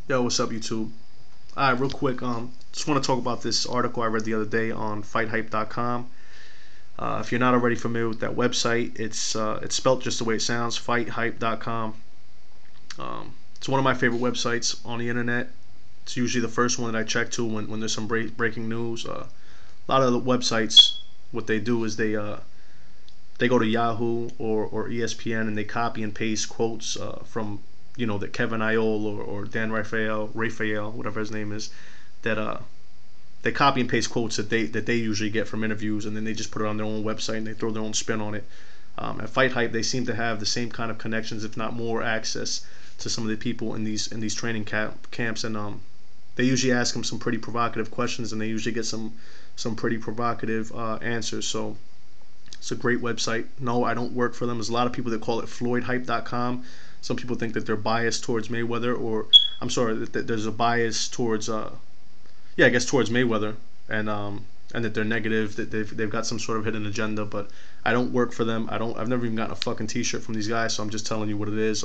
Yo, what's up, YouTube? All right, real quick. Just want to talk about this article I read the other day on FightHype.com. If you're not already familiar with that website, it's spelled just the way it sounds, FightHype.com. It's one of my favorite websites on the internet. It's usually the first one that I check to when there's some breaking news. A lot of the websites, what they do is they go to Yahoo or ESPN and they copy and paste quotes from that Kevin Iole or Dan Raphael, whatever his name is, that they copy and paste quotes that they usually get from interviews, and then they just put it on their own website and they throw their own spin on it. At Fight Hype, they seem to have the same kind of connections, if not more, access to some of the people in these training camps, and they usually ask them some pretty provocative questions, and they usually get some pretty provocative answers. So it's a great website. No, I don't work for them. There's a lot of people that call it FloydHype.com. Some people think that they're biased towards Mayweather, or I'm sorry, that there's a bias towards, yeah, I guess towards Mayweather, and that they're negative, that they've got some sort of hidden agenda. But I don't work for them. I've never even gotten a fucking T-shirt from these guys, so I'm just telling you what it is.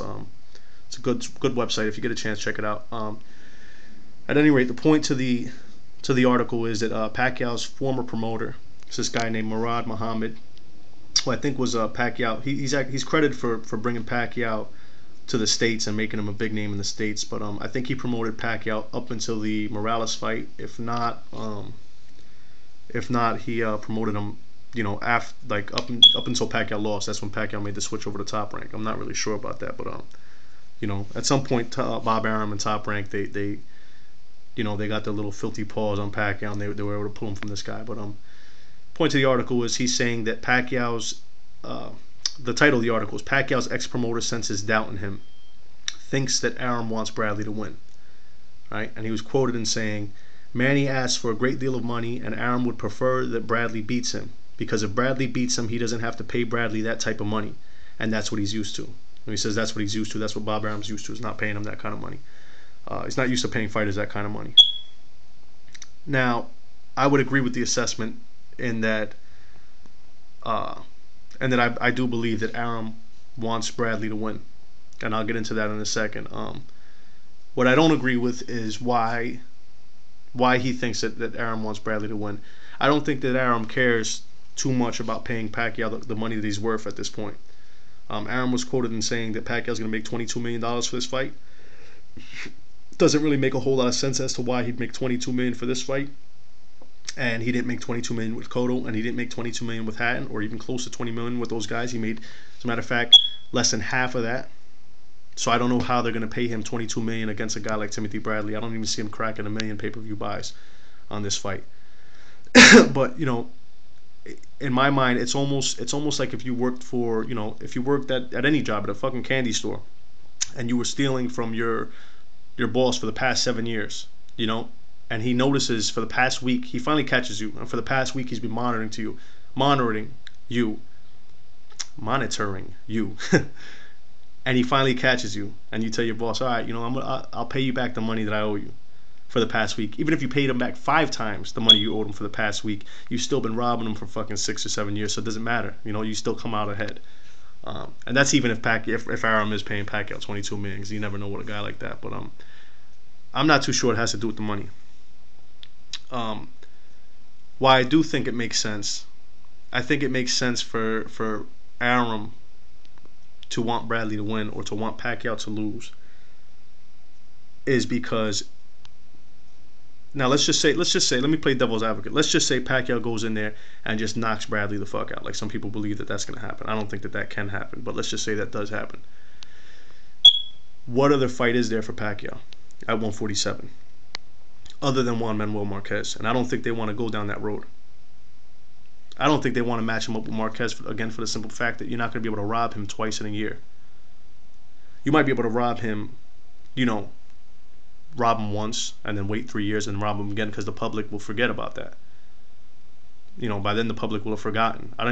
It's a good website. If you get a chance, check it out. At any rate, the point to the article is that Pacquiao's former promoter, it's this guy named Murad Muhammad, who I think was Pacquiao. He's credited for bringing Pacquiao to the States and making him a big name in the States. But I think he promoted Pacquiao up until the Morales fight. If not, he promoted him. After, like, up until Pacquiao lost. That's when Pacquiao made the switch over to Top Rank. I'm not really sure about that, but at some point, Bob Arum and Top Rank, they got their little filthy paws on Pacquiao, and they were able to pull him from this guy. But point to the article is he's saying that the title of the article is Pacquiao's ex-promoter senses doubt in him, thinks that Arum wants Bradley to win, right? And he was quoted in saying, Manny asks for a great deal of money, and Arum would prefer that Bradley beats him, because if Bradley beats him, he doesn't have to pay Bradley that type of money, and that's what he's used to. And he says that's what he's used to. That's what Bob Arum's used to, is not paying him that kind of money. He's not used to paying fighters that kind of money. Now, I would agree with the assessment in that, I do believe that Arum wants Bradley to win, and I'll get into that in a second. What I don't agree with is why he thinks that Arum wants Bradley to win. I don't think that Arum cares too much about paying Pacquiao the money that he's worth at this point. Arum was quoted in saying that Pacquiao's going to make $22 million for this fight. Doesn't really make a whole lot of sense as to why he'd make $22 million for this fight. And he didn't make $22 million with Cotto, and he didn't make $22 million with Hatton, or even close to $20 million with those guys. He made, as a matter of fact, less than half of that. So I don't know how they're going to pay him $22 million against a guy like Timothy Bradley. I don't even see him cracking $1 million pay-per-view buys on this fight. But in my mind, it's almost like if you worked at any job, at a fucking candy store, and you were stealing from your boss for the past 7 years, and he notices for the past week, he finally catches you, and for the past week he's been monitoring you, and he finally catches you, and you tell your boss, all right, I'll pay you back the money that I owe you for the past week. Even if you paid him back 5 times the money you owed him for the past week, you've still been robbing him for fucking 6 or 7 years, so it doesn't matter. You still come out ahead. And that's even if Arum is paying Pacquiao $22 million, because you never know with a guy like that. But I'm not too sure it has to do with the money. Why I do think it makes sense, I think it makes sense for Arum to want Bradley to win or to want Pacquiao to lose, is because, now let's just say, let me play devil's advocate. Let's just say Pacquiao goes in there and just knocks Bradley the fuck out. Like some people believe that that's going to happen. I don't think that can happen, but let's just say that does happen. What other fight is there for Pacquiao at 147? Other than Juan Manuel Marquez, and I don't think they want to go down that road. I don't think they want to match him up with Marquez again, for the simple fact that you're not going to be able to rob him twice in a year. You might be able to rob him, rob him once and then wait 3 years and rob him again, because the public will forget about that. By then the public will have forgotten. I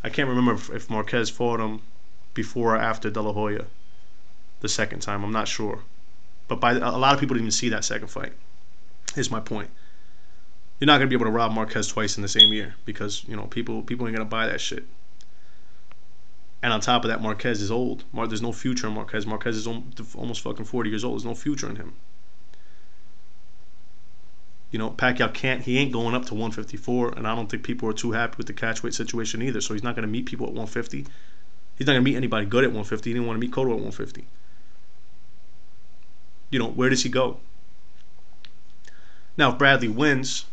can't remember if Marquez fought him before or after De La Hoya the second time. I'm not sure. But a lot of people didn't even see that second fight. Here's my point. You're not going to be able to rob Marquez twice in the same year, because, people ain't going to buy that shit. And on top of that, Marquez is old. There's no future in Marquez. Marquez is almost fucking 40 years old. There's no future in him. Pacquiao can't. He ain't going up to 154, and I don't think people are too happy with the catchweight situation either. So he's not going to meet people at 150. He's not going to meet anybody good at 150. He didn't want to meet Cotto at 150. Where does he go? Now, if Bradley wins,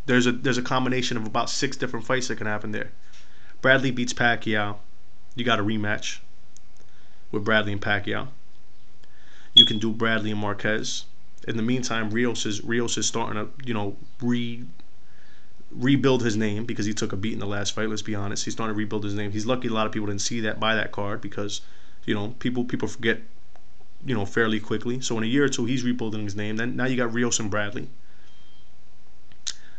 there's a combination of about 6 different fights that can happen there. Bradley beats Pacquiao. You got a rematch with Bradley and Pacquiao. You can do Bradley and Marquez. In the meantime, Rios is starting to rebuild his name because he took a beat in the last fight. Let's be honest, he's starting to rebuild his name. He's lucky a lot of people didn't see that by that card because people forget fairly quickly. So in a year or two, he's rebuilding his name. Then now you got Rios and Bradley.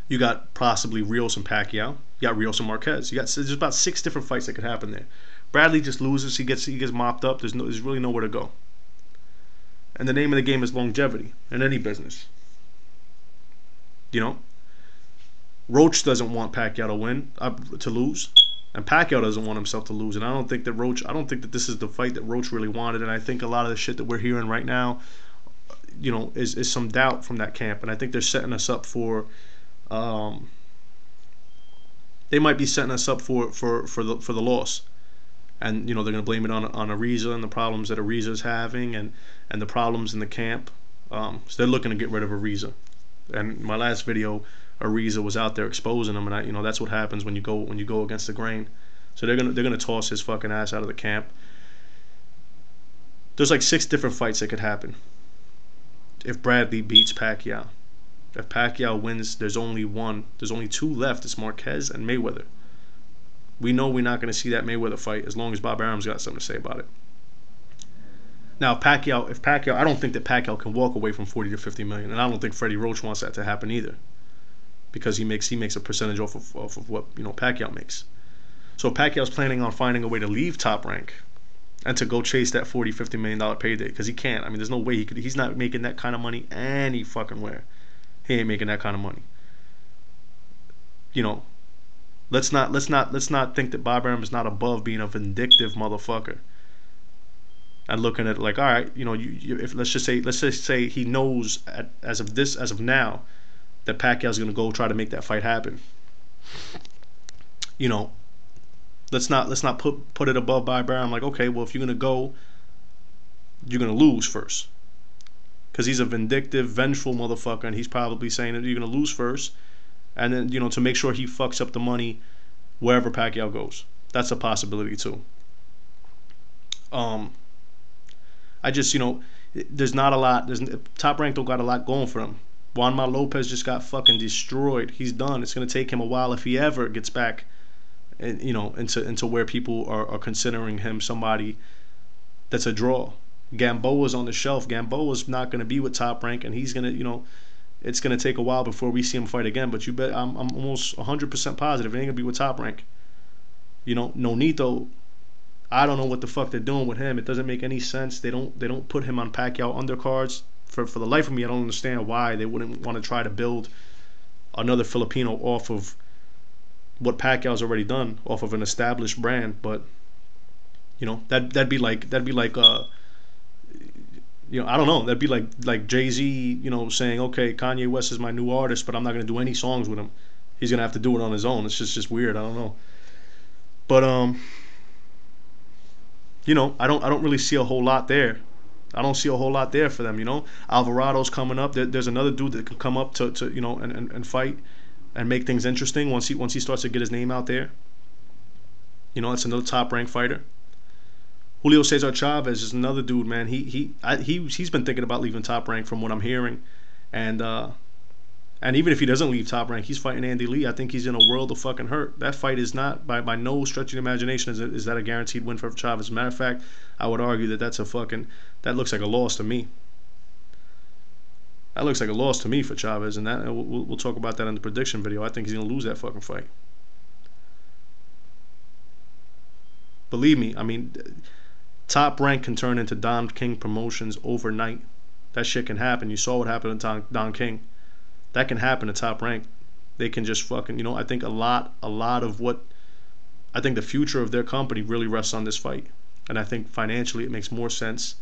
You got possibly Rios and Pacquiao. You got Rios and Marquez. There's about 6 different fights that could happen there. Bradley just loses. He gets mopped up. There's really nowhere to go. And the name of the game is longevity in any business. Roach doesn't want Pacquiao to lose, and Pacquiao doesn't want himself to lose. And I don't think that this is the fight that Roach really wanted. And I think a lot of the shit that we're hearing right now, is some doubt from that camp. And I think they're setting us up for. They might be setting us up for the loss, and they're going to blame it on Ariza and the problems that Ariza is having, and the problems in the camp. So they're looking to get rid of Ariza. And my last video, Ariza was out there exposing him, and that's what happens when you go against the grain. So they're gonna toss his fucking ass out of the camp. There's like 6 different fights that could happen if Bradley beats Pacquiao. If Pacquiao wins, there's only 2 left. It's Marquez and Mayweather. We know we're not going to see that Mayweather fight as long as Bob Arum's got something to say about it. Now, if Pacquiao, I don't think that Pacquiao can walk away from 40 to 50 million, and I don't think Freddie Roach wants that to happen either, because he makes a percentage off of what Pacquiao makes. So Pacquiao's planning on finding a way to leave Top Rank and to go chase that 40, 50 million dollar payday, because he can't. I mean, there's no way he could. He's not making that kind of money any fucking where. He ain't making that kind of money. Let's not think that Bob Arum is not above being a vindictive motherfucker and looking at it like, all right, if let's just say he knows as of now that Pacquiao's gonna go try to make that fight happen. Let's not put it above Bob Arum. Like, okay, well, if you're gonna go, you're gonna lose first. Because he's a vindictive, vengeful motherfucker, and he's probably saying that you're going to lose first, and then, to make sure he fucks up the money wherever Pacquiao goes. That's a possibility, too. I just, there's not a lot. Top Rank don't got a lot going for him. Juanma Lopez just got fucking destroyed. He's done. It's going to take him a while if he ever gets back, into where people are considering him somebody that's a draw. Gamboa's on the shelf. Gamboa's not going to be with Top Rank, and he's going to, it's going to take a while before we see him fight again. But you bet, I'm almost 100% positive it ain't going to be with Top Rank. Nonito, I don't know what the fuck they're doing with him. It doesn't make any sense. They don't put him on Pacquiao undercards. For the life of me, I don't understand why they wouldn't want to try to build another Filipino off of what Pacquiao's already done, off of an established brand. But that'd be like I don't know. That'd be like Jay-Z, saying, okay, Kanye West is my new artist, but I'm not gonna do any songs with him. He's gonna have to do it on his own. It's just weird. I don't know. But I don't really see a whole lot there. I don't see a whole lot there for them. Alvarado's coming up. There's another dude that can come up to and fight and make things interesting once he starts to get his name out there. It's another Top Rank fighter. Julio Cesar Chavez is another dude, man. He's been thinking about leaving Top Rank from what I'm hearing, and even if he doesn't leave Top Rank, he's fighting Andy Lee. I think he's in a world of fucking hurt. That fight is not by no stretch of the imagination is that a guaranteed win for Chavez. As a matter of fact, I would argue that looks like a loss to me. That looks like a loss to me for Chavez, and we'll talk about that in the prediction video. I think he's gonna lose that fucking fight. Believe me, I mean. Top Rank can turn into Don King Promotions overnight. That shit can happen. You saw what happened to Don King. That can happen to Top Rank. They can just fucking, I think a lot of what I think the future of their company really rests on this fight, and I think financially it makes more sense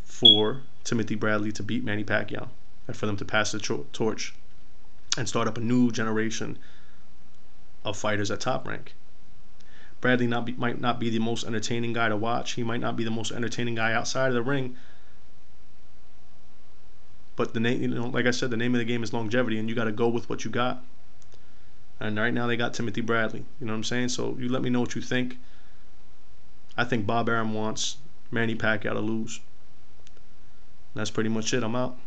for Timothy Bradley to beat Manny Pacquiao and for them to pass the torch and start up a new generation of fighters at Top Rank. Bradley might not be the most entertaining guy to watch. He might not be the most entertaining guy outside of the ring. But the name, like I said, the name of the game is longevity, and you got to go with what you got. And right now they got Timothy Bradley. You know what I'm saying? So you let me know what you think. I think Bob Arum wants Manny Pacquiao to lose. That's pretty much it. I'm out.